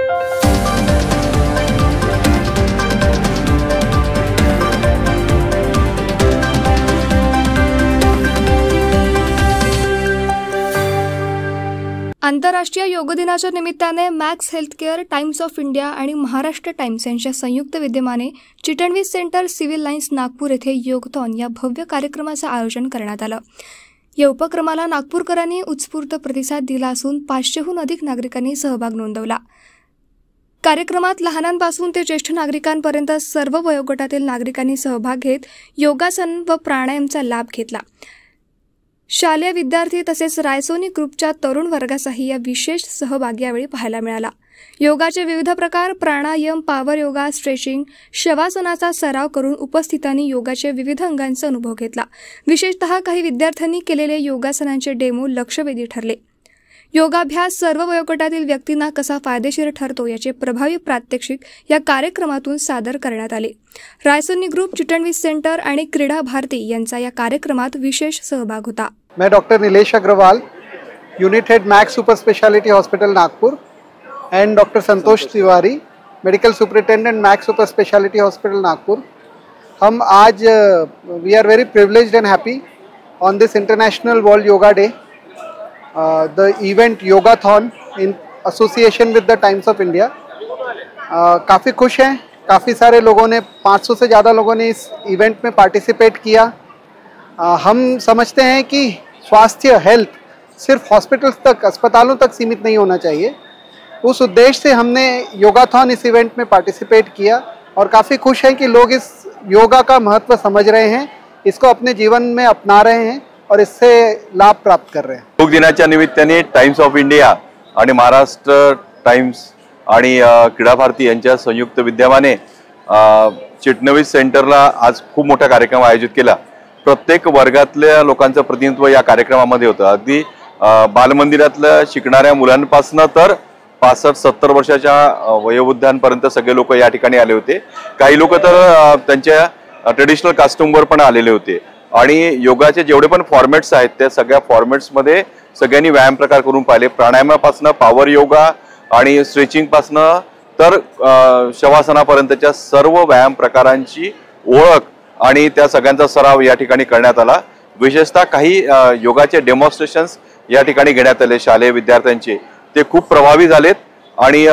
आंतरराष्ट्रीय योग दिनाच्या निमित्ताने max healthcare, times of India आणि महाराष्ट्र टाइम्स यांच्या संयुक्त विद्यमाने Chitnavis centre civil lines Nagpur येथे योगथॉन या भव्य कार्यक्रमाचे आयोजन करण्यात आलं। या उपक्रमाला नागपूरकरांनी उत्स्फूर्त प्रतिसाद दिला असून 500हून अधिक नागरिकांनी सहभाग नोंदवला। कार्यक्रमात लहानांपासून ते ज्येष्ठ नागरिकांपर्यंत सर्व वयोगटातील नागरिकांनी सहभाग घेत योगासन व प्राणायामचा लाभ घेतला। शालेय विद्यार्थी तसेच रायसोनी ग्रुपच्या तरुण वर्गाचाही या विशेष सहभाग यावेळी पाहायला मिळाला। योगाचे विविध प्रकार, प्राणायाम, पॉवर योगा, स्ट्रेचिंग, शवासनाचा सराव करून उपस्थितांनी योगाचे विविध अंगांचा अनुभव घेतला। विशेषतः काही विद्यार्थ्यांनी केलेले योगासनांचे डेमो लक्षवेधी ठरले। योगाभ्यास सर्व वयोगटातील व्यक्तींना कसा फायदेशीर ठरतो याचे प्रभावी प्रात्यक्षिक या कार्यक्रमातून सादर करण्यात आले। रायसोनी ग्रुप, चिटणवीस सेंटर आणि क्रीडा भारती यांचा या कार्यक्रमात विशेष सहभाग होता। मैं doctor Nilesh Agrawal, unit head Max super speciality hospital Nagpur, and doctor Santosh Tiwari, medical superintendent Max super speciality hospital Nagpur. हम आज we are very privileged and happy on this international world yoga day, the event Yogathon in association with the Times of India। काफ़ी खुश हैं, काफ़ी सारे लोगों ने, 500 से ज़्यादा लोगों ने इस इवेंट में पार्टिसिपेट किया। हम समझते हैं कि स्वास्थ्य, हेल्थ सिर्फ हॉस्पिटल्स तक, अस्पतालों तक सीमित नहीं होना चाहिए। उस उद्देश्य से हमने योगाथॉन इस इवेंट में पार्टिसिपेट किया और काफ़ी खुश हैं कि लोग इस योगा का महत्व समझ रहे हैं, इसको अपने जीवन में अपना रहे हैं और इससे लाभ प्राप्त कर रहे हैं। योग दिनाच्या निमित्ताने टाइम्स ऑफ इंडिया आणि महाराष्ट्र टाइम्स आणि क्रीडा भारती यांच्या संयुक्त विद्यमाने चिटणवीस सेंटरला आज खूप मोठा कार्यक्रम आयोजित केला। प्रत्येक वर्गातल्या लोकांचं प्रतिनिधित्व या कार्यक्रमामध्ये होतं। अगदी बालमंदिरातल्या शिकणाऱ्या मुलांपासून तर 65-70 वर्षाच्या वयोवृद्धांपर्यंत सगळे लोक या ठिकाणी आले होते। काही लोक तर त्यांच्या ट्रेडिशनल कॉस्ट्यूमवर पण आलेले होते आणि योगाचे जेवढे पण फॉर्मॅट्स आहेत त्या सगळ्या फॉर्मॅट्स मध्ये सगळ्यांनी व्यायाम प्रकार करून पाहिले। प्राणायामापासून पॉवर योगा आणि स्ट्रेचिंग पासून तर शवासनापर्यंतच्या सर्व व्यायाम प्रकारांची ओळख आणि त्या सगळ्यांचा सराव या ठिकाणी करण्यात आला। विशेषतः काही योगाचे डेमॉन्स्ट्रेशन्स या ठिकाणी घेण्यात आले शालेय विद्यार्थ्यांचे, ते खूप प्रभावी झालेत। आणि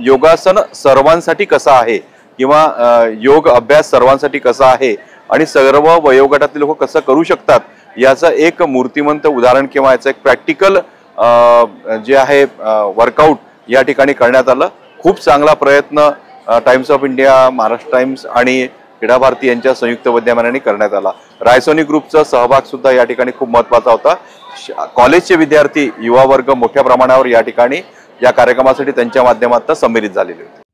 योगासन सर्वांसाठी कसा आहे किंवा योग अभ्यास सर्वांसाठी कसा आहे आणि सर्व वयोगटातील लोक कसं करू शकतात याचं एक मूर्तिमंत उदाहरण किंवा याचं एक प्रॅक्टिकल जे आहे वर्कआउट या ठिकाणी करण्यात आलं। खूप चांगला प्रयत्न times of India, Maharashtra times आणि क्रीडा भारती यांच्या संयुक्त विद्यमानाने करण्यात आला। रायसोनी ग्रुपचा सहभाग सुद्धा या ठिकाणी खूप महत्त्वाचा होता। कॉलेजचे विद्यार्थी, युवा वर्ग मोठ्या प्रमाणावर या ठिकाणी या कार्यक्रमासाठी त्यांच्या माध्यमातून संमिलित झालेले होते।